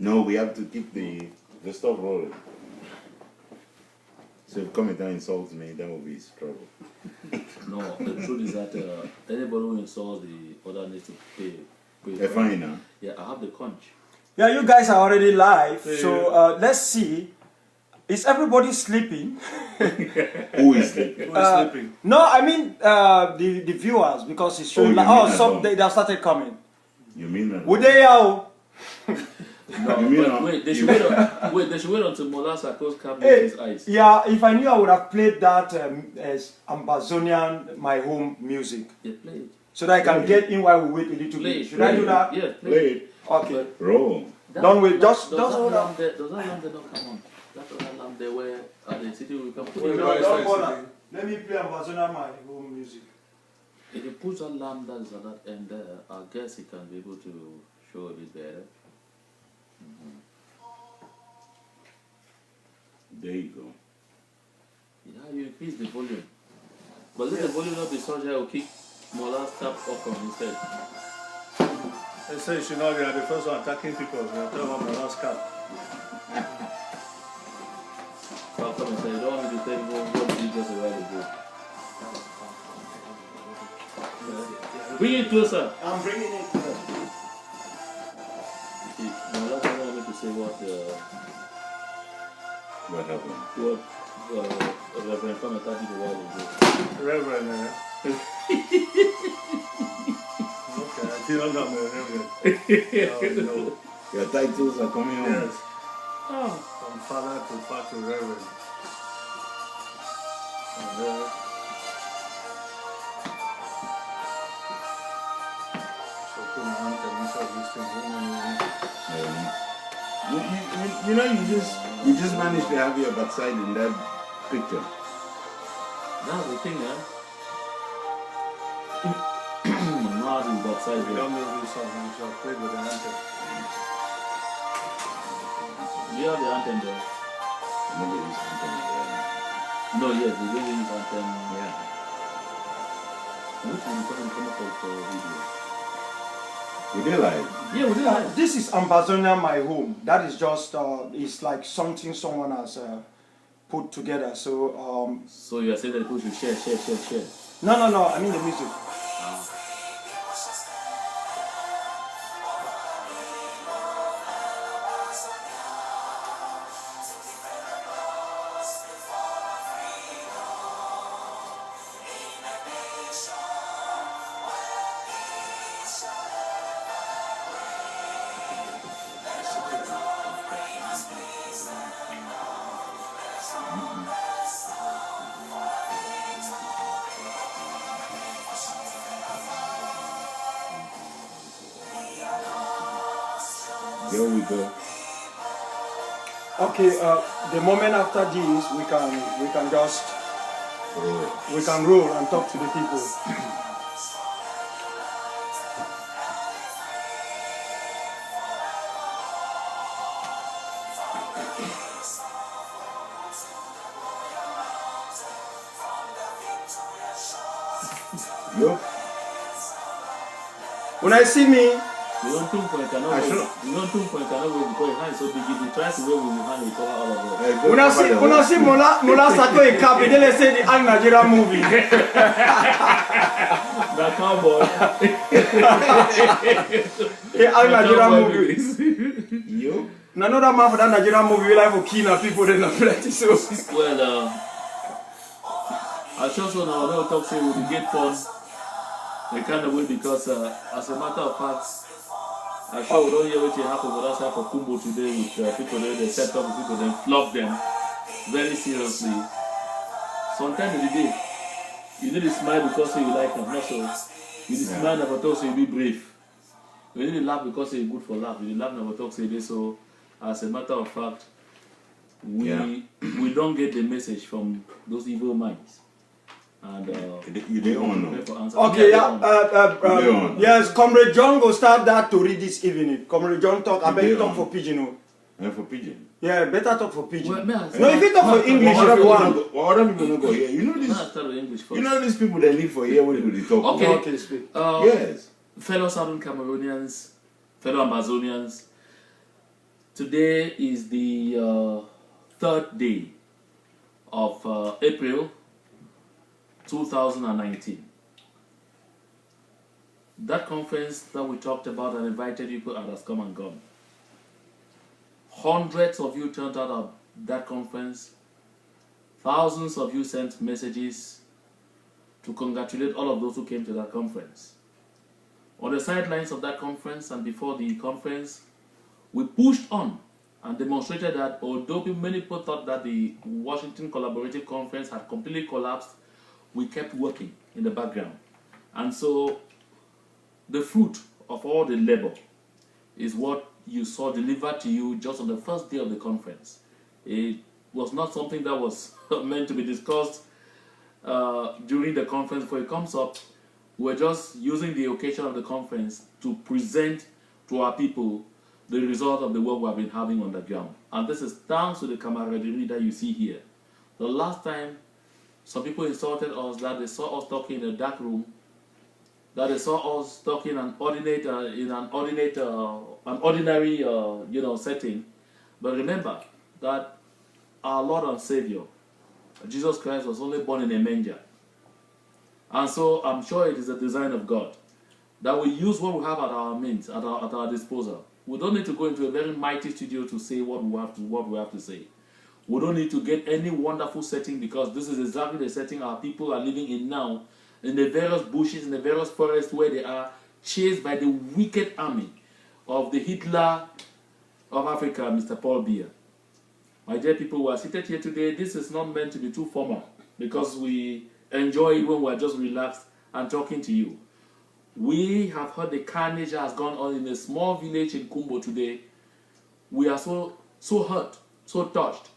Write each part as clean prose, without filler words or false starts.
No, we have to keep the stuff rolling. So if Cometa insults me, that will be trouble. No, the truth is that anybody who insults the other needs to pay A fine now. Yeah, I have the conch. Yeah, you guys are already live, so let's see. Is everybody sleeping? Who is sleeping? Who is sleeping? No, I mean the viewers, because it's showing some they have started coming. You mean that? Would they No, you mean wait, they should wait. They should wait until Molasa close cap his eyes. Yeah, if I knew, I would have played that as Ambazonian, my home music. Yeah, play it. So that I can get in while we wait a little Play bit. it. Should I do that? Yeah, Play it. Okay. Roll. Don't wait, just does that hold lamp on. there, does that lamp there not come on? That other lamp there where at the city will come put No, it. don't bother. Let me play Ambazonian, my home music. If you put that lamp that is at that end there, I guess he can be able to show a bit better. There you go. Yeah, you increase the volume. But let the volume not be such that will kick Mola's cap off from his head. They say you should not be the first one attacking people. You're talking about my last cap. I'll come and say, you don't want me to tell you what you just a while ago. Bring it closer. I'm bringing it closer. Mola doesn't want me to say what happened? What Reverend Cometa did a while ago. Reverend, okay, I feel not Reverend. No. Your titles are coming home. Yes. Oh. From father to Reverend. So put my hand and inside this thing. You know, you just managed to have your backside in that picture. That's the thing, huh? Not his backside. We don't know this song, we shall play with the anthem. Do you have the anthem there? Nobody is anthem. No, yes, the way we use anthem. Yeah. Which one you come up with for video? We did live. Yeah, we did live. This is Ambazonia, my home. That is just, it's like something someone has put together. So, So you are saying that people should share. no, I mean the music. There we go. Okay, the moment after this, we can just we can roll and talk to the people. Yo. When I see me, We don't think for it cannot wait. We don't think for it cannot wait because your hand is so big. If you try to wait with your hand, you cover all of it. when I see Mola Sako a cap, they say the Al Nigeria movie. The cowboy. The Al Nigeria movie. Yo. Another man for that Nigerian movie, we like for killing people, then not plenty. So, Well, I sure so now we'll talk say we will get fun the kind of way because as a matter of fact, I sure we don't hear what happened with us for Kumbo today with people there, they set up with people, then flop them very seriously. Sometimes in the day, you need to smile because you like them, not so. You need to smile never talk so you be brave. You need to laugh because you're good for laugh. You need to laugh never talk so you be so. As a matter of fact, we don't get the message from those evil minds. And You didn't know. okay, yes, Comrade John will start that to read this evening. Comrade John talk, I better talk for Pidgin. And for Pigeon. Yeah, better talk for Pidgin. Well, No, if you talk for English, if you want. Other people don't go here. You know this. English first. You know these people that live for here when they talk. Okay. Okay, speak. Yes. Fellow Southern Cameroonians, fellow Ambazonians, Today is the third day of April 2019. That conference that we talked about and invited people at has come and gone. Hundreds of you turned out at that conference. Thousands of you sent messages to congratulate all of those who came to that conference. On the sidelines of that conference and before the conference, we pushed on and demonstrated that although many people thought that the Washington Collaborative Conference had completely collapsed, we kept working in the background. And so the fruit of all the labor is what you saw delivered to you just on the first day of the conference. It was not something that was meant to be discussed during the conference before it comes up. We're just using the occasion of the conference to present to our people the result of the work we have been having on the ground. And this is thanks to the camaraderie that you see here. The last time some people insulted us, that they saw us talking in a dark room, that they saw us talking in an ordinary setting. But remember that our Lord and Savior, Jesus Christ, was only born in a manger. And so I'm sure it is a design of God that we use what we have at our means, at our disposal. We don't need to go into a very mighty studio to say what we have to say. We don't need to get any wonderful setting, because this is exactly the setting our people are living in now, in the various bushes, in the various forests where they are chased by the wicked army of the Hitler of Africa, Mr. Paul Biya. My dear people who are seated here today, this is not meant to be too formal, because we enjoy it when we are just relaxed and talking to you. We have heard the carnage that has gone on in a small village in Kumbo today. We are so hurt, so touched.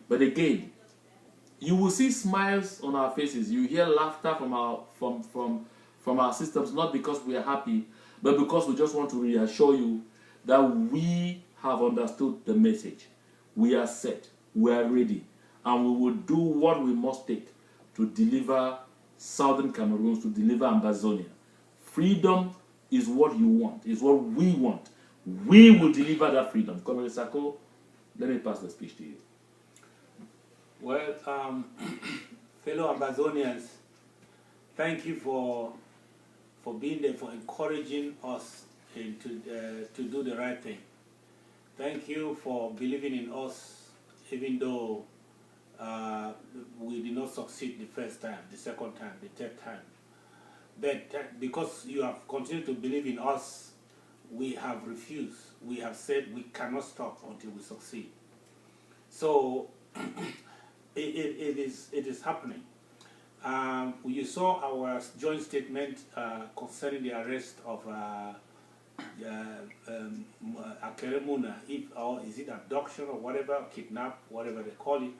But again, you will see smiles on our faces. You hear laughter from our systems, not because we are happy, but because we just want to reassure you that we have understood the message. We are set, we are ready, and we will do what we must take to deliver Southern Cameroons, to deliver Ambazonia. Freedom is what you want, is what we want. We will deliver that freedom. Comrade Sako, let me pass the speech to you. Well, fellow Ambazonians, thank you for being there, for encouraging us to do the right thing. Thank you for believing in us, even though we did not succeed the first time, the second time, the third time. But because you have continued to believe in us, we have refused. We have said we cannot stop until we succeed. So it is happening. You saw our joint statement concerning the arrest of Akeremuna, or is it abduction or whatever, kidnap, whatever they call it.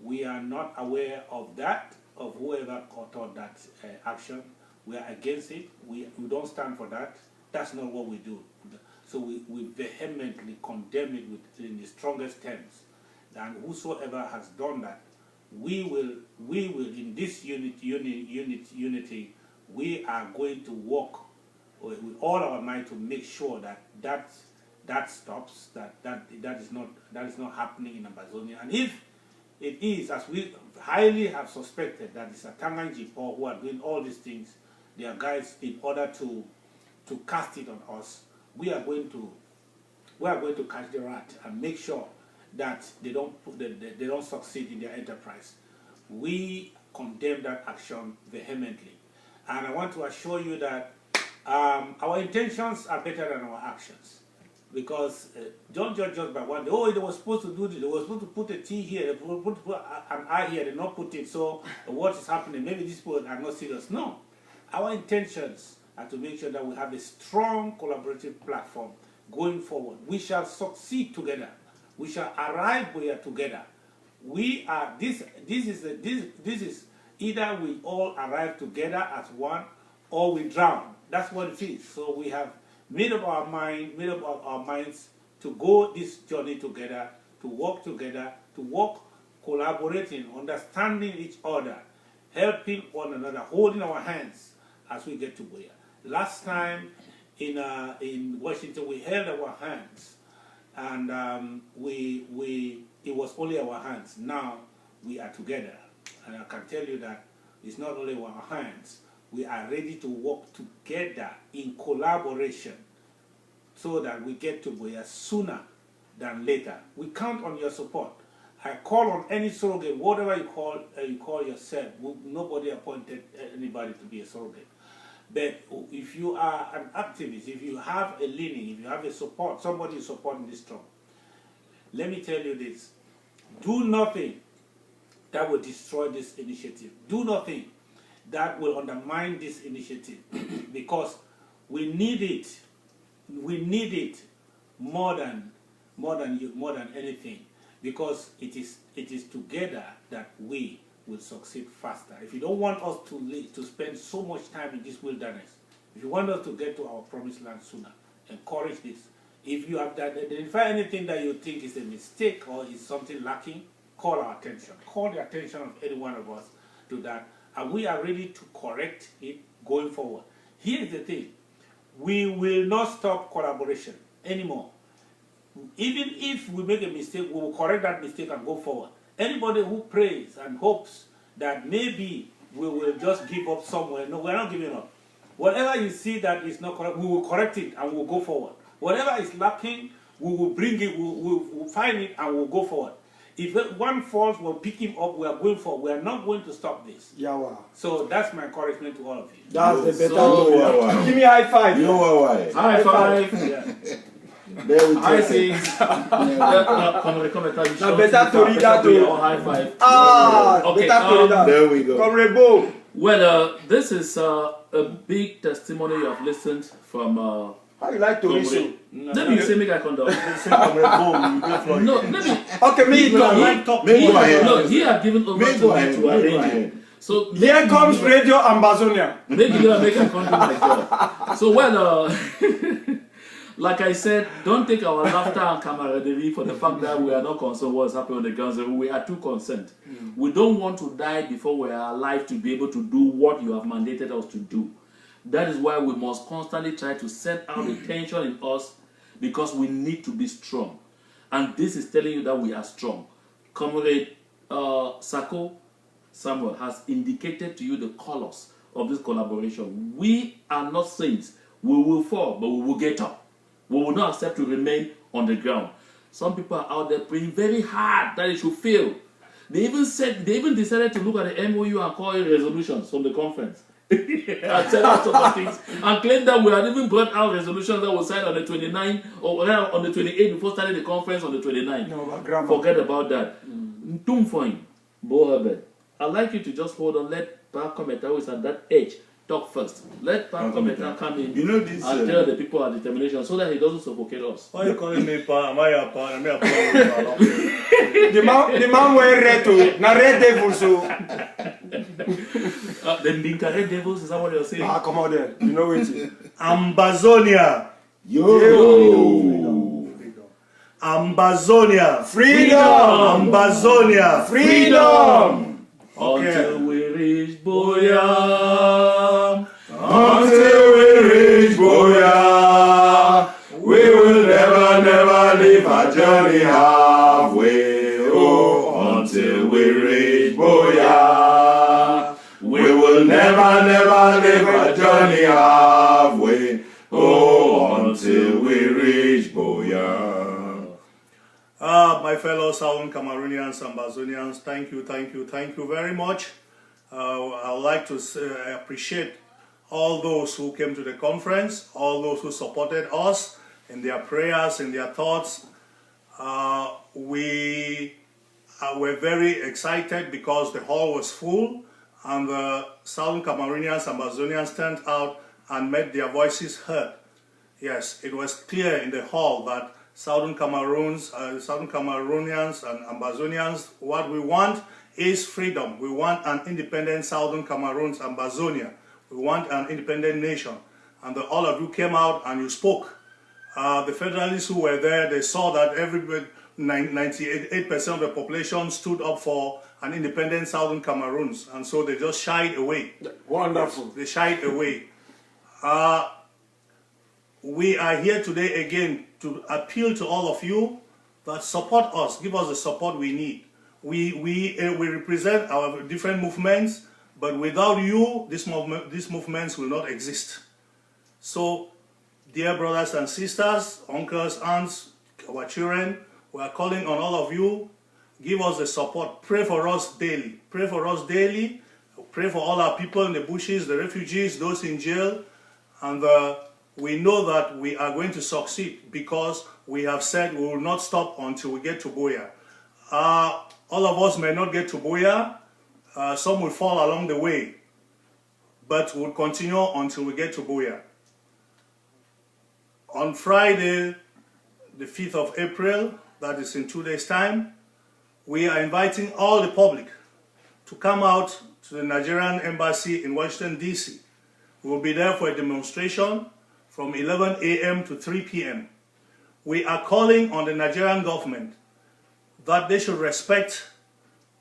We are not aware of that, of whoever thought that action. We are against it. We don't stand for that. That's not what we do. So we vehemently condemn it in the strongest terms. And whosoever has done that, we will in this unity, we are going to work with all our might to make sure that stops, that is not happening in Ambazonia. And if it is, as we highly have suspected, that it's a Tanganji Paul who are doing all these things, they are guys in order to cast it on us, we are going to catch the rat and make sure that they don't succeed in their enterprise. We condemn that action vehemently, and I want to assure you that our intentions are better than our actions, because don't judge us by one day. Oh, they were supposed to do this. They were supposed to put a T here. They were supposed to put an I here. They not put it. So what is happening? Maybe these people are not serious. No, our intentions are to make sure that we have a strong collaborative platform going forward. We shall succeed together. We shall arrive here together. We are this is either we all arrive together as one, or we drown. That's what it is. So we have made up our minds to go this journey together, to work collaborating, understanding each other, helping one another, holding our hands as we get to Buea. Last time in Washington, we held our hands, and it was only our hands. Now we are together, and I can tell you that it's not only our hands. We are ready to work together in collaboration so that we get to Buea sooner than later. We count on your support. I call on any surrogate, whatever you call yourself. Nobody appointed anybody to be a surrogate. But if you are an activist, if you have a leaning, if you have a support, somebody is supporting this struggle, let me tell you this. Do nothing that will destroy this initiative. Do nothing that will undermine this initiative because we need it. We need it more than anything, because it is together that we will succeed faster. If you don't want us to spend so much time in this wilderness, if you want us to get to our promised land sooner, encourage this. If you have identified anything that you think is a mistake or is something lacking, call our attention. Call the attention of any one of us to that, and we are ready to correct it going forward. Here's the thing. We will not stop collaboration anymore. Even if we make a mistake, we will correct that mistake and go forward. Anybody who prays and hopes that maybe we will just give up somewhere, no, we're not giving up. Whatever you see that is not correct, we will correct it and we'll go forward. Whatever is lacking, we will bring it, we'll find it and we'll go forward. If one falls, we'll pick him up, we are going forward. We are not going to stop this. Yeah, wow. So that's my encouragement to all of you. That's the better. wow. Give me a high five. You know why? High five. Yeah. There we I take say, it. Now better to read that too. High five. Ah, Okay, better to read that. There we go. Comrade Bo. Well, this is a big testimony you have listened from. How you like to read? Let me say, make I conduct. No, let me. Okay, me No, Maybe go ahead. no, he had given over Maybe to go me ahead. to Go arrange it. ahead. So Here comes Radio Ambazonia. maybe you make a conduct my job. So well, like I said, don't take our laughter and camaraderie for the fact that we are not concerned what's happening on the ground. We are too concerned. We don't want to die before we are alive to be able to do what you have mandated us to do. That is why we must constantly try to set out the tension in us, because we need to be strong. And this is telling you that we are strong. Comrade Sako Samuel has indicated to you the colors of this collaboration. We are not saints. We will fall, but we will get up. We will not accept to remain on the ground. Some people are out there praying very hard that it should fail. They even decided to look at the MOU and call it resolutions from the conference. And said out some things and claimed that we had even brought out resolutions that were signed on the 29th or on the 28th before starting the conference on the 29th. No, but grandma. Forget about that. I'd like you to just hold on. Let Park Commenter, who is at that age, talk first. Let Park Commenter come in, You know this. and tell the people our determination so that he doesn't suffocate us. Why are you calling me Pa? Am I a Pa? Am I a Pa? The man wear red too. Na red devil so. The Red Devils, is that what you're saying? Ah, come on there. You know it. Ambazonia. Yo. Ambazonia. Freedom. Ambazonia. Freedom. Until we reach Boya. Until we reach Boya, we will never, never leave our journey halfway. Oh, until we reach Boya, we will never, never leave our journey halfway. Oh, until we reach Boya. My fellow Southern Cameroonians, Ambazonians, thank you very much. I would like to say, I appreciate all those who came to the conference, all those who supported us in their prayers, in their thoughts. We were very excited because the hall was full and the Southern Cameroonians, Ambazonians turned out and made their voices heard. Yes, it was clear in the hall that Southern Cameroonians and Ambazonians, what we want is freedom. We want an independent Southern Cameroons, Ambazonia. We want an independent nation. And all of you came out and you spoke. The federalists who were there, they saw that 98% of the population stood up for an independent Southern Cameroons. And so they just shied away. Wonderful. They shied away. We are here today again to appeal to all of you that support us, give us the support we need. We represent our different movements, but without you, these movements will not exist. So, dear brothers and sisters, uncles, aunts, our children, we are calling on all of you. Give us the support. Pray for us daily. Pray for us daily. Pray for all our people in the bushes, the refugees, those in jail. And we know that we are going to succeed because we have said we will not stop until we get to Buea. All of us may not get to Buea. Some will fall along the way. But we'll continue until we get to Buea. On Friday, the 5th of April, that is in 2 days' time, we are inviting all the public to come out to the Nigerian Embassy in Washington, D.C. We will be there for a demonstration from 11 a.m. to 3 p.m. We are calling on the Nigerian government that they should respect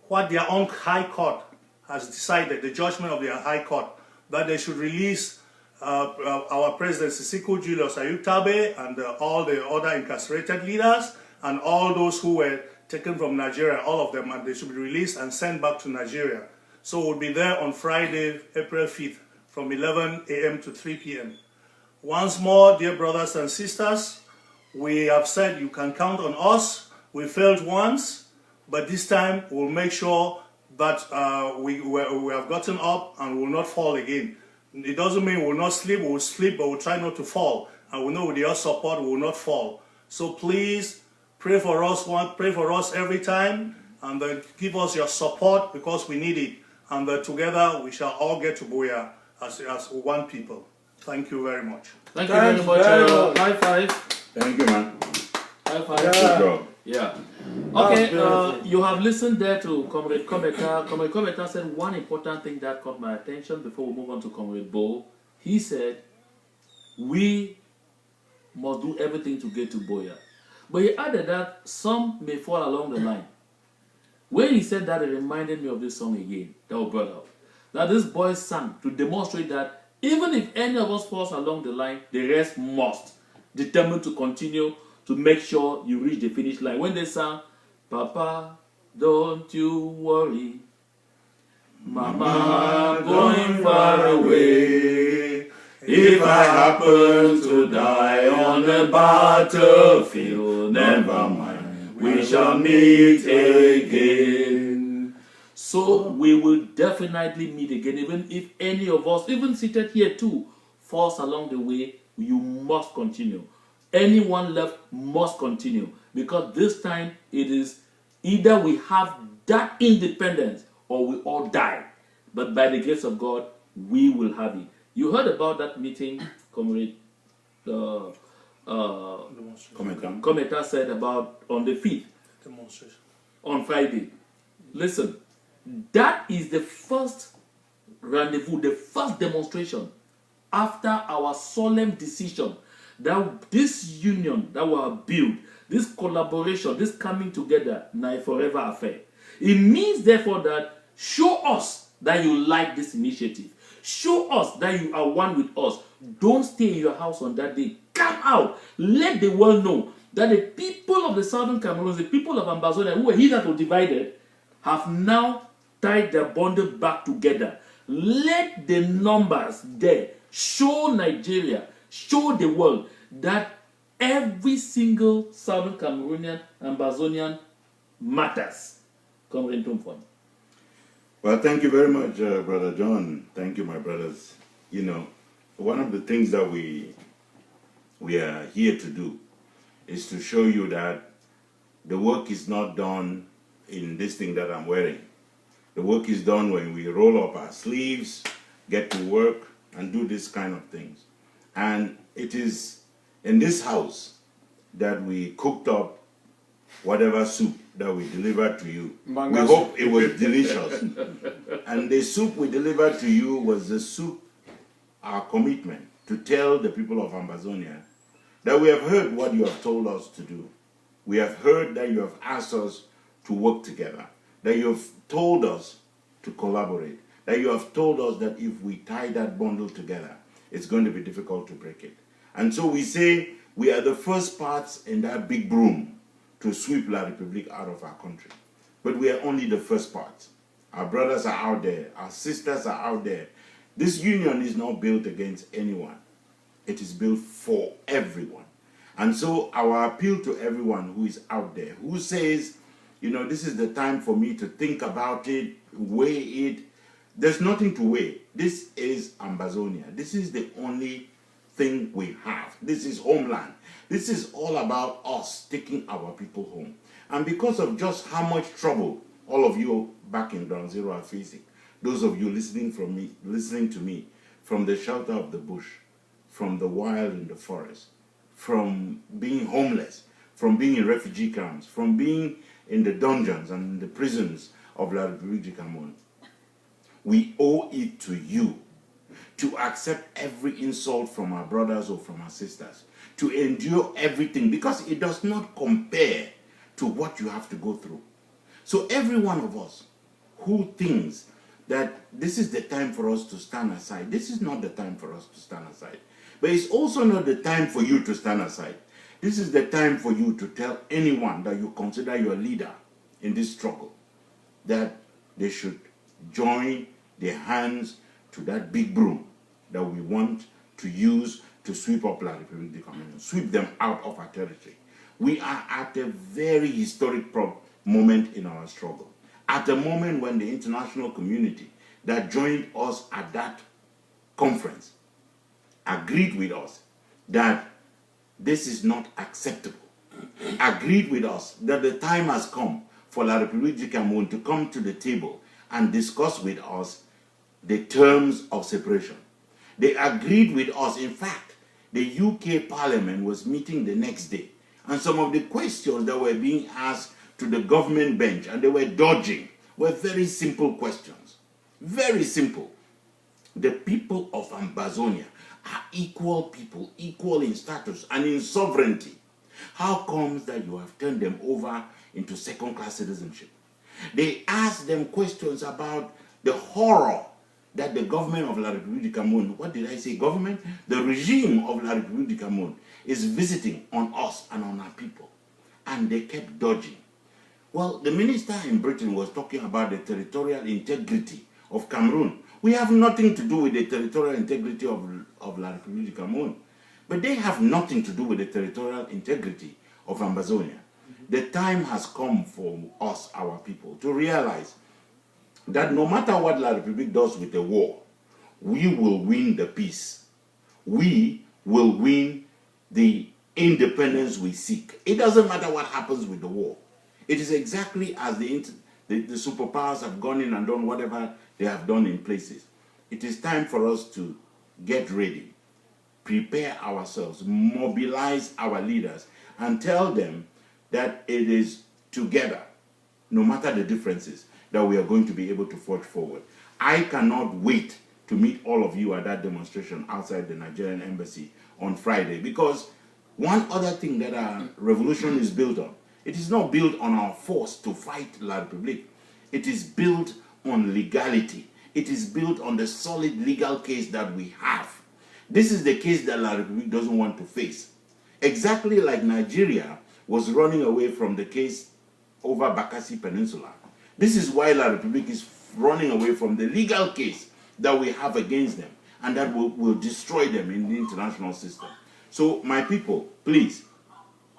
what their own High Court has decided, the judgment of their High Court, that they should release our President Sisiku Julius Ayutabe and all the other incarcerated leaders and all those who were taken from Nigeria, all of them, and they should be released and sent back to Nigeria. So we'll be there on Friday, April 5th, from 11 a.m. to 3 p.m. Once more, dear brothers and sisters, we have said you can count on us. We failed once, but this time we'll make sure that we have gotten up and will not fall again. It doesn't mean we'll not sleep, we'll sleep, but we'll try not to fall. And we know with your support, we will not fall. So please, pray for us every time, and give us your support because we need it. And together we shall all get to Buea as one people. Thank you very much. Thank you very much. High five. Thank you, man. High five. Good job. Yeah. Okay, you have listened there to Comrade Kometa. Comrade Kometa said one important thing that caught my attention before we move on to Comrade Bo. He said, we must do everything to get to Buea. But he added that some may fall along the line. When he said that, it reminded me of this song again that was brought up. That this boy sang to demonstrate that even if any of us falls along the line, the rest must. Determined to continue to make sure you reach the finish line. When they sang, Papa, don't you worry, Mama, going far away. If I happen to die on the battlefield, never mind, we shall meet again. So we will definitely meet again, even if any of us, even seated here too, falls along the way, you must continue. Anyone left must continue, because this time it is either we have that independence or we all die. But by the grace of God, we will have it. You heard about that meeting, Comrade Kometa said about on the 5th, Demonstration. on Friday. Listen, that is the first rendezvous, the first demonstration after our solemn decision that this union that we have built, this collaboration, this coming together, now a forever affair. It means therefore that show us that you like this initiative. Show us that you are one with us. Don't stay in your house on that day. Come out. Let the world know that the people of the Southern Cameroons, the people of Ambazonia, who were hitherto divided, have now tied their bundle back together. Let the numbers there show Nigeria, show the world that every single Southern Cameroonian, Ambazonian matters. Comrade Tumfon. Well, thank you very much, Brother John. Thank you, my brothers. You know, one of the things that we are here to do is to show you that the work is not done in this thing that I'm wearing. The work is done when we roll up our sleeves, get to work, and do this kind of things. And it is in this house that we cooked up whatever soup that we delivered to you. We hope it was delicious. And the soup we delivered to you was the soup, our commitment to tell the people of Ambazonia that we have heard what you have told us to do. We have heard that you have asked us to work together, that you have told us to collaborate, that you have told us that if we tie that bundle together, it's going to be difficult to break it. And so we say We are the first parts in that big broom to sweep La République out of our country. But we are only the first parts. Our brothers are out there. Our sisters are out there. This union is not built against anyone. It is built for everyone. And so our appeal to everyone who is out there, who says, you know, this is the time for me to think about it, weigh it. There's nothing to weigh. This is Ambazonia. This is the only thing we have. This is homeland. This is all about us taking our people home. And because of just how much trouble all of you back in Ground Zero are facing, those of you listening to me from the shelter of the bush, from the wild in the forest, from being homeless, from being in refugee camps, from being in the dungeons and in the prisons of La République du Cameroun, we owe it to you to accept every insult from our brothers or from our sisters, to endure everything, because it does not compare to what you have to go through. So every one of us who thinks that this is the time for us to stand aside, this is not the time for us to stand aside. But it's also not the time for you to stand aside. This is the time for you to tell anyone that you consider your leader in this struggle that they should join their hands to that big broom that we want to use to sweep up La République du Cameroun, sweep them out of our territory. We are at a very historic moment in our struggle. At a moment when the international community that joined us at that conference agreed with us that this is not acceptable, agreed with us that the time has come for La République du Cameroun to come to the table and discuss with us the terms of separation. They agreed with us. In fact, the UK Parliament was meeting the next day, and some of the questions that were being asked to the government bench, and they were dodging, were very simple questions. Very simple. The people of Ambazonia are equal people, equal in status and in sovereignty. How comes that you have turned them over into second-class citizenship? They asked them questions about the horror that the government of La République du Cameroun, what did I say, government? The regime of La République du Cameroun is visiting on us and on our people. And they kept dodging. Well, the minister in Britain was talking about the territorial integrity of Cameroon. We have nothing to do with the territorial integrity of La République du Cameroun. But they have nothing to do with the territorial integrity of Ambazonia. The time has come for us, our people, to realize that no matter what La République does with the war, we will win the peace. We will win the independence we seek. It doesn't matter what happens with the war. It is exactly as the superpowers have gone in and done whatever they have done in places. It is time for us to get ready, prepare ourselves, mobilize our leaders, and tell them that it is together, no matter the differences, that we are going to be able to forge forward. I cannot wait to meet all of you at that demonstration outside the Nigerian embassy on Friday, because one other thing that our revolution is built on, it is not built on our force to fight La République. It is built on legality. It is built on the solid legal case that we have. This is the case that La République doesn't want to face. Exactly like Nigeria was running away from the case over Bakassi Peninsula. This is why La République is running away from the legal case that we have against them, and that will destroy them in the international system. So, my people, please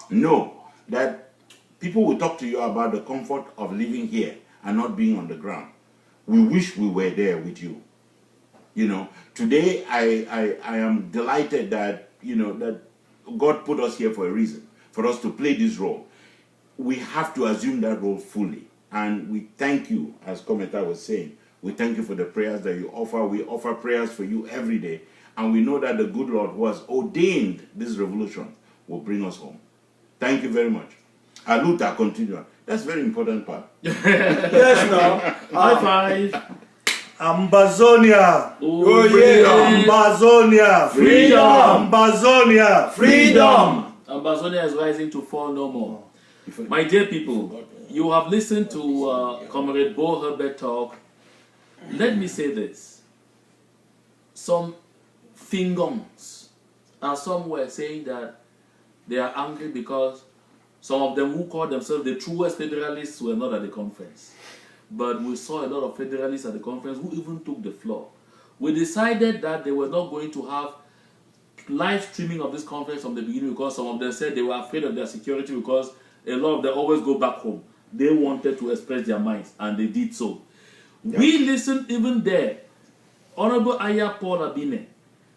know that people will talk to you about the comfort of living here and not being on the ground. We wish we were there with you. You know, today I am delighted that, you know, that God put us here for a reason, for us to play this role. We have to assume that role fully. And we thank you, as Kometa was saying, we thank you for the prayers that you offer. We offer prayers for you every day. And we know that the good Lord who has ordained this revolution will bring us home. Thank you very much. Aluta continua. That's a very important part. Yes, no. High five. Ambazonia! Oh, yeah. Ambazonia! Freedom! Ambazonia! Freedom! Ambazonia is rising to fall no more. My dear people, you have listened to Comrade Bo Herbert talk. Let me say this. Some Fingons are somewhere saying that They are angry because some of them who call themselves the truest federalists were not at the conference. But we saw a lot of federalists at the conference who even took the floor. We decided that they were not going to have live streaming of this conference from the beginning because some of them said they were afraid of their security because a lot of them always go back home. They wanted to express their minds and they did so. Yeah. We listened even there. Honorable Aya Paul Abine,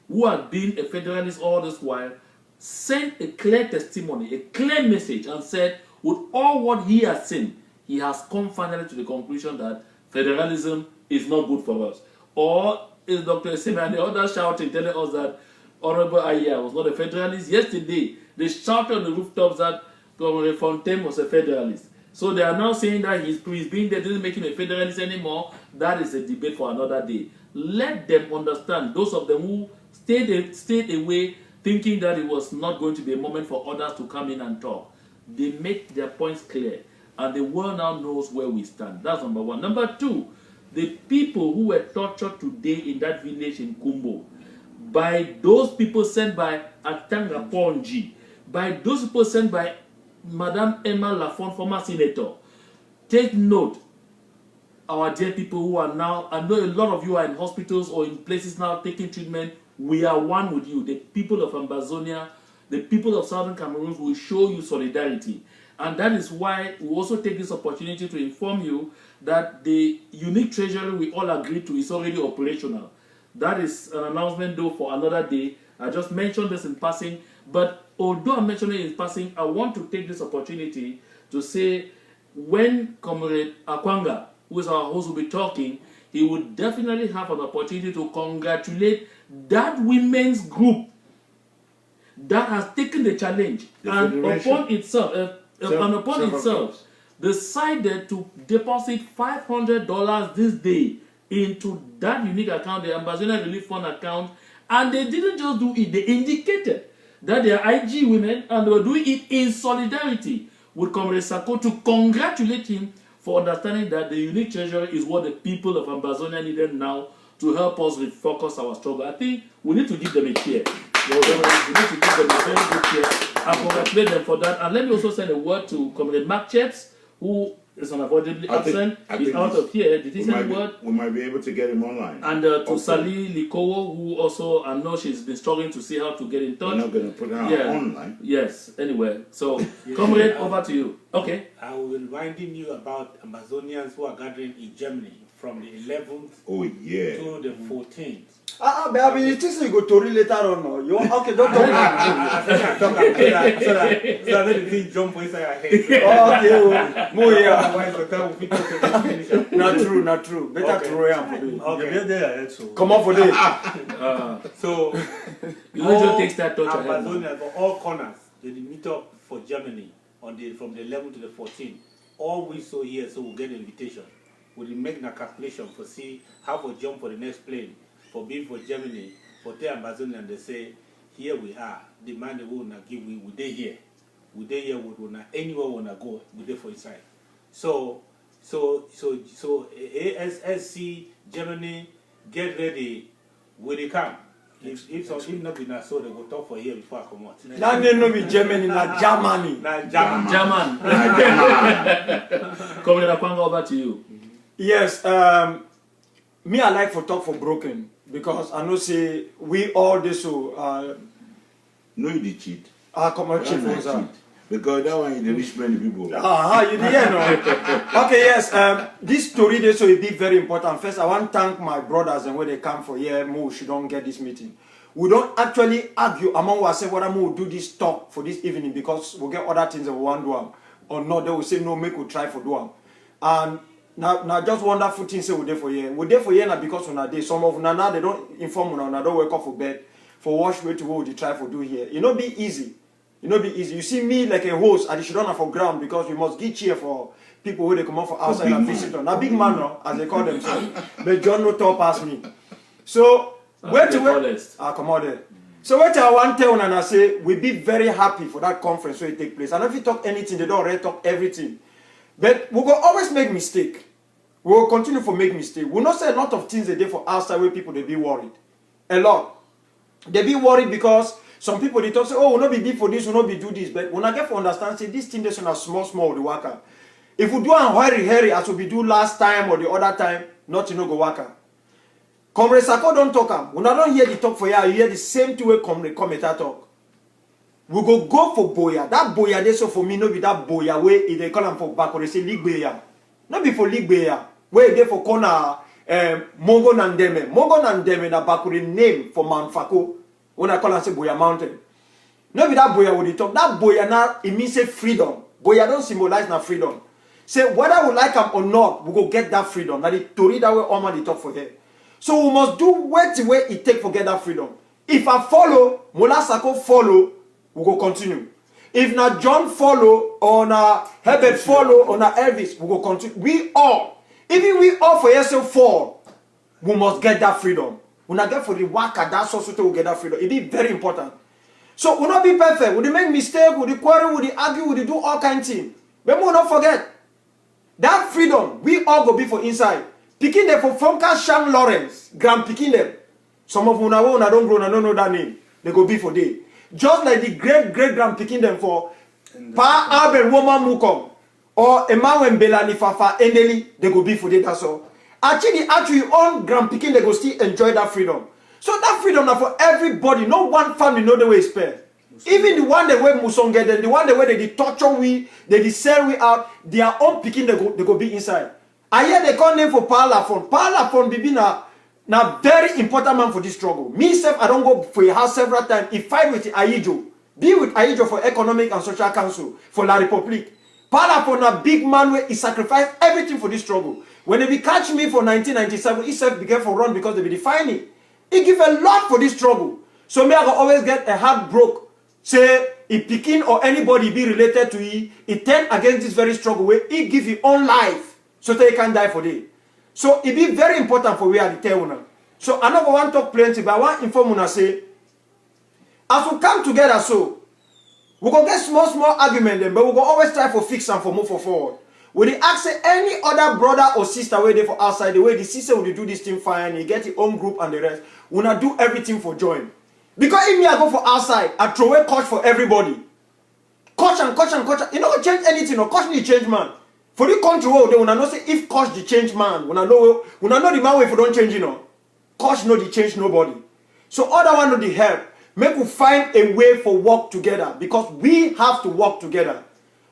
who had been a federalist all this while, sent a clear testimony, a clear message, and said, with all what he has seen, he has come finally to the conclusion that federalism is not good for us. Or is Dr. Eseme and the others shouting, telling us that Honorable Aya was not a federalist? Yesterday, they shouted on the rooftops that Governor Fontaine was a federalist. So they are now saying that his being there doesn't make him a federalist anymore. That is a debate for another day. Let them understand, those of them who stayed away thinking that it was not going to be a moment for others to come in and talk. They make their points clear, and the world now knows where we stand. That's number one. Number two, the people who were tortured today in that village in Kumbo, by those people sent by Atanga Ponji, by those people sent by Madame Emma Lafont, former senator. Take note, our dear people who are now, I know a lot of you are in hospitals or in places now taking treatment. We are one with you. The people of Ambazonia, the people of Southern Cameroon will show you solidarity. And that is why we also take this opportunity to inform you that the unique treasury we all agreed to is already operational. That is an announcement though for another day. I just mentioned this in passing, but although I'm mentioning it in passing, I want to take this opportunity to say when Comrade Akwanga, who is our host, will be talking, he would definitely have an opportunity to congratulate that women's group that has taken the challenge and upon itself decided to deposit $500 this day into that unique account, the Ambazonian Relief Fund account, and they didn't just do it, they indicated that they are IG women and they were doing it in solidarity with Comrade Sako to congratulate him for understanding that the unique treasury is what the people of Ambazonia needed now to help us refocus our struggle. I think we need to give them a cheer. We need to give them a very good cheer and congratulate them for that. And let me also send a word to Comrade Mark Cheps, who is unavoidably absent. He's out of here. Did he send a word? We might be able to get him online. And to Sally Likowo, who also, I know she's been struggling to see how to get in touch. We're not going to put her online. Yes, anyway. So, Comrade, over to you. Okay. I will be reminding you about Ambazonians who are gathering in Germany from the 11th to the 14th. Baby, you think you go to read later on? No? You okay? Don't talk. I think I talk so that the thing jump inside your head. Okay, more here. Otherwise, the time will finish. Not true. Better to roll for you. Okay, there. Come on for this. So, you usually take that touch Ambazonia for all corners. They meet up for Germany from the 11th to the 14th. All we saw here, so we'll get an invitation. We'll make a calculation for see how we jump for the next plane. For being for Germany, for the Ambazonia, and they say, here we are. The man they will not give, we they here. We they here, we will not anywhere we wanna go, we there for inside. So ASSC Germany, get ready, when they come. If something not be na so, they will talk for here before I come out. That name no be Germany, na Germany. German. Comrade Akwanga, over to you. Yes, me I like for talk for broken because I know say we all this so no you did cheat. Come on, cheat for that. Because that one you reach many people. You did no. Okay, yes. This story this so it be very important. First, I want to thank my brothers and where they come for here. Mo should don't get this meeting. We don't actually argue among ourselves whether we will do this talk for this evening because we get other things that we want to do or not. They will say no, make we try for do them. And now just wonderful things say we there for here. We there for here now because on a day some of now they don't inform now don't wake up for bed for wash way to go they try for do here. It not be easy. It not be easy. You see me like a host and you should not for ground because we must get cheer for people who they come out for outside and visit on. Now big man no, as they call themselves. But John no talk past me. So where to where? Come on there. So what I want to tell and I say we be very happy for that conference where it take place. And if you talk anything, they don't already talk everything. But we will always make mistake. We will continue to make mistake. We'll not say a lot of things a day for outside where people they be worried. A lot. They be worried because Some people they talk say, oh, we'll not be big for this, we'll not be do this. But when I get to understand, say this thing that's on a small the worker. If we do a hurry as we do last time or the other time, nothing no go worker. Comrade Sako don't talk am. When I don't hear the talk for you hear the same two way commentator talk. We go for boya. That boya they so for me no be that boya way if they call them for back or they say league boya. Not be for league boya. Where they for corner Mongo Nandeme. Mongo Nandeme na bakuri name for Mount Fako. When I call and say boya mountain. No be that boya what they talk. That boya now it means say freedom. Boya don't symbolize na freedom. Say whether we like them or not, we go get that freedom. Now the story that way all man they talk for here. So we must do what the way it take for get that freedom. If I follow, Mola Sako follow, we go continue. If na John follow, or na Herbert follow, or na Elvis, we go continue. We all, even we all for yourself fall, we must get that freedom. We not get for the worker, that's also to get that freedom. It be very important. So we not be perfect. We make mistake, we quarrel, we argue, we do all kind of things. But we not forget, that freedom, we all go be for inside. Picking them for Fonka Shang Lawrence, Grand picking them. Some of them I don't grow, I don't know that name. They go be for day. Just like the great grand picking them for Pa Albert Woman Mukom or Emmanuel Belani Fafa Endeli, they go be for day, that's all. Actually, on grand picking, they go still enjoy that freedom. So that freedom now for everybody, no one family, no the way spare. Even the one that way Musong get them, the one that way they torture we, they sell we out, their own picking they go be inside. I hear they call name for Parlafon. Parlafon Bibi na very important man for this struggle. Me self, I don't go for your house several times. He fight with Aijo. Be with Aijo for Economic and Social Council for La Republique. Parlafon a big man where he sacrificed everything for this struggle. When they be catch me for 1997, he self began for run because they be defining. He give a lot for this struggle. So me I go always get a heart broke. Say if Pekin or anybody be related to he turn against this very struggle where he give his own life. So that he can die for day. So it be very important for we are the tell una. So I don't want to talk plenty, but I want to inform una say, as we come together so, we go get small argument then, but we go always try for fix and for move forward. We dey ask any other brother or sister where they for outside, the way the sister will do this thing fine, you get your own group and the rest, we not do everything for join. Because if me I go for outside, I throw away coach for everybody. Coach and coach. You don't change anything, or coach need change man. For the country, they will not say if coach the change man. We not know the man way if we don't change, you know. Coach know the change nobody. So other one know the help. Make we find a way for work together because we have to work together.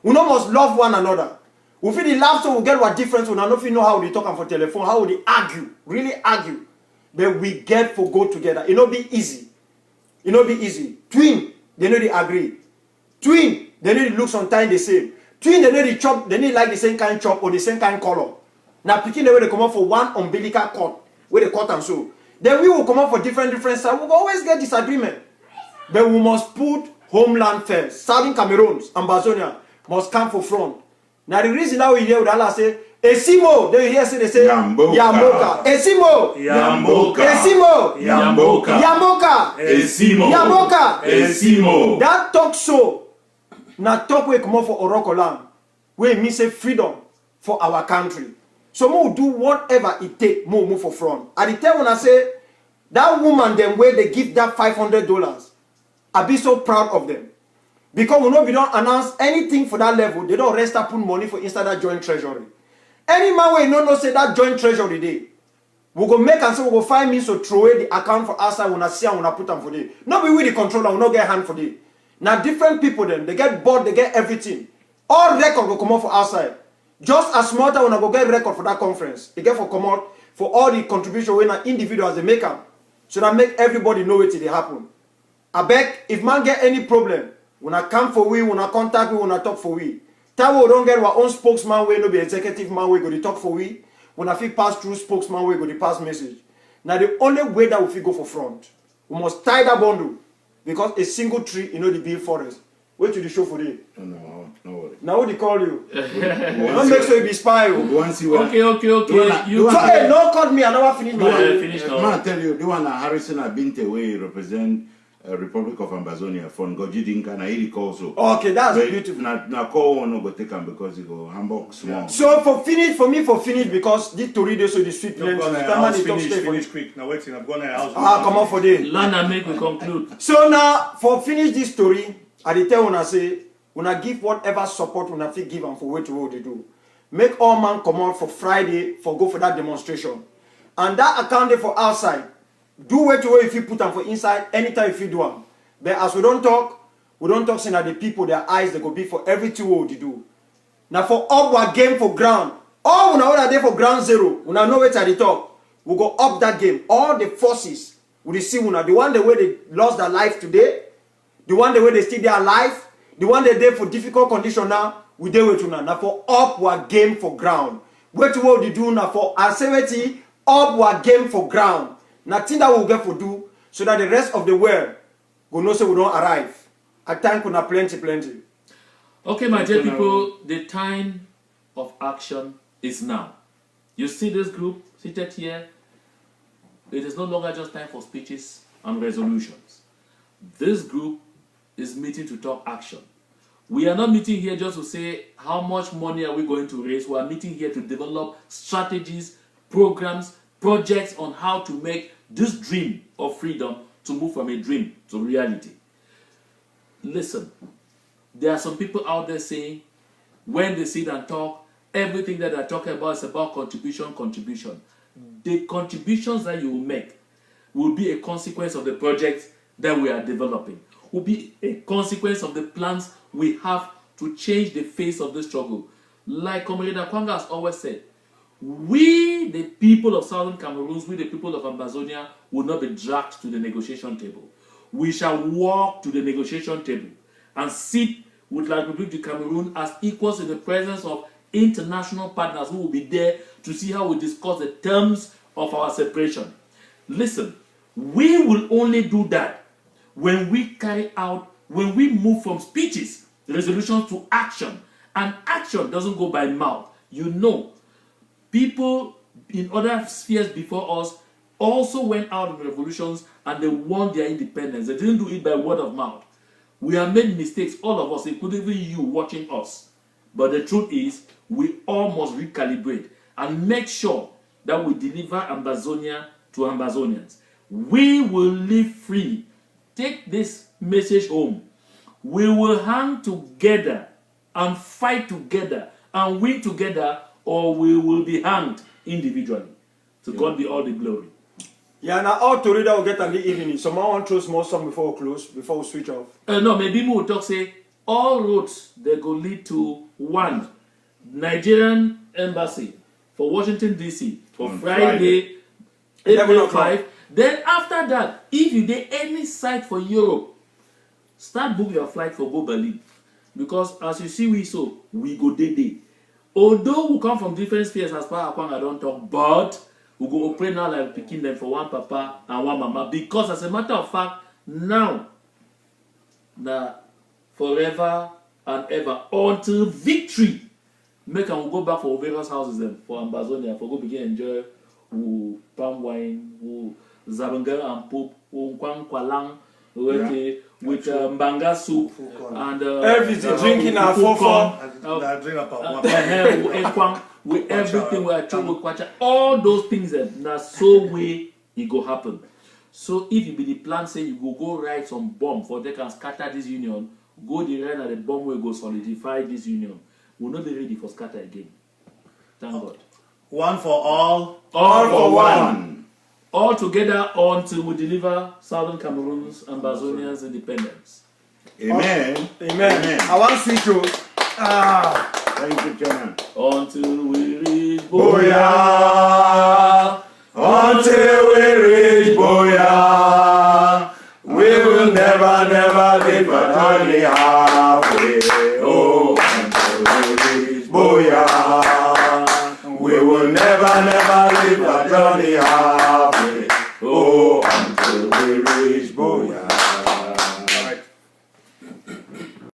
We not must love one another. We feel the love so we get what difference. We not know how they talk on for telephone, how they argue, really argue. But we get for go together. It not be easy. It not be easy. Twin, they know they agree. Twin, they know they look sometimes the same. Twin, they know the chop, they need like the same kind chop or the same kind color. Now picking the way they come up for one umbilical cord, where they cut and so. Then we will come up for different sides. We will always get disagreement. But we must put homeland first. Southern Cameroons, Ambazonia, must come for front. Now the reason that we hear with Allah say, Esimo, then you hear say they say Yamoka. Esimo. Yamoka. Esimo. Yamoka. Yamoka. Esimo. Yamoka. Esimo. That talk so. Now talk we come up for Oroko land. We mean say freedom for our country. So we do whatever it take, move for front. At the time when I say that woman them where they give that $500, I be so proud of them. Because we don't announce anything for that level, they don't rest up put money for inside that joint treasury. Any man we no say that joint treasury day. We go make and say we go find means to throw away the account for outside when I see and when I put them for day. Not be with the controller, we not get hand for day. Now different people then, they get board, they get everything. All record will come out for outside. Just as small time when I go get record for that conference, they get for come out for all the contribution when an individual as they make up. So that make everybody know it will happen. I beg, if man get any problem, when I come for we, when I contact we, when I talk for we. Time we don't get our own spokesman way, no be executive man way go to talk for we. When I feel pass through spokesman way go to pass message. Now the only way that we feel go for front, we must tie that bundle. Because a single tree, the build forest. Wait till the show for day. No worry. Now what they call you? Don't make sure you be spy. Okay. You no call me, I never finish my finish now. Man, I tell you, the one Harrison Abinte way represent Republic of Ambazonia from Goji Dinka na iri call so. Okay, that's But beautiful. na call one no go take am because he go Hamburg small. So for finish, because this to read so the sweet I'm plenty. gonna The time house they talk straight for finish you. quick. Now waiting, I'm gonna house. Come on for day. Learn and make we conclude. So now, for finish this story, I dey tell una say, una give whatever support una fit give and for what they do. Make all man come out for Friday for go for that demonstration. And that account there for outside. Do what if you put them for inside anytime if you do them. But as we don't talk saying that the people, their eyes, they go be for everything what they do. Now for up our game for ground. All una order there for ground zero. Una know where at the top. We go up that game. All the forces we see una. The one the way they lost their life today. The one the way they still their life. The one they there for difficult condition now. We deal with una. Now for up our game for ground. What they do now for assertivity up our game for ground. Nothing that we'll get for do so that the rest of the world will know say we don't arrive. I thank you plenty. Okay, my dear people, the time of action is now. You see this group seated here. It is no longer just time for speeches and resolutions. This group is meeting to talk action. We are not meeting here just to say how much money are we going to raise. We are meeting here to develop strategies, programs, projects on how to make this dream of freedom to move from a dream to reality. Listen, there are some people out there saying when they sit and talk, everything that they're talking about is about contribution. The contributions that you will make will be a consequence of the projects that we are developing, will be a consequence of the plans we have to change the face of the struggle. Like Comrade Akwanga has always said, we, the people of Southern Cameroons, we, the people of Ambazonia, will not be dragged to the negotiation table. We shall walk to the negotiation table and sit with La République du Cameroon as equals in the presence of international partners who will be there to see how we discuss the terms of our separation. Listen, we will only do that when we when we move from speeches, resolutions to action. And action doesn't go by mouth. You know, people in other spheres before us also went out in revolutions and they won their independence. They didn't do it by word of mouth. We have made mistakes, all of us, including even you watching us. But the truth is, we all must recalibrate and make sure that we deliver Ambazonia to Ambazonians. We will live free. Take this message home. We will hang together and fight together and win together, or we will be hanged individually. To God be all the glory. Yeah, now all to read will get in the evening. Someone want to throw small song before we close, before we switch off. No, maybe we will talk say all roads they go lead to one Nigerian embassy for Washington DC for Friday, April 5. Then after that, if you did any site for Europe, start book your flight for go Berlin. Because as you see we go day. Although we come from different spheres as far as I don't talk, but we go operate now like picking them for one papa and one mama. Because as a matter of fact, now, forever and ever, until victory, make and go back for various houses them for Ambazonia, for go begin enjoy palm wine, zabanga and poop, kwang kwalang, with mbanga soup and everything drinking our with everything we are trying with kwacha, all those things na so way it go happen. So if you be the plan say you go write some bomb for they can scatter this union, go the run at the bomb will go solidify this union. We'll not be ready for scatter again. Thank God. One for all for one. All together until we deliver Southern Cameroon's Ambazonians independence. Amen. Amen. I want to switch you. Thank you, Chairman. Until we reach Boya. Until we reach Boya. We will never leave a journey halfway. Oh, until we reach Boya. We will never leave a journey halfway.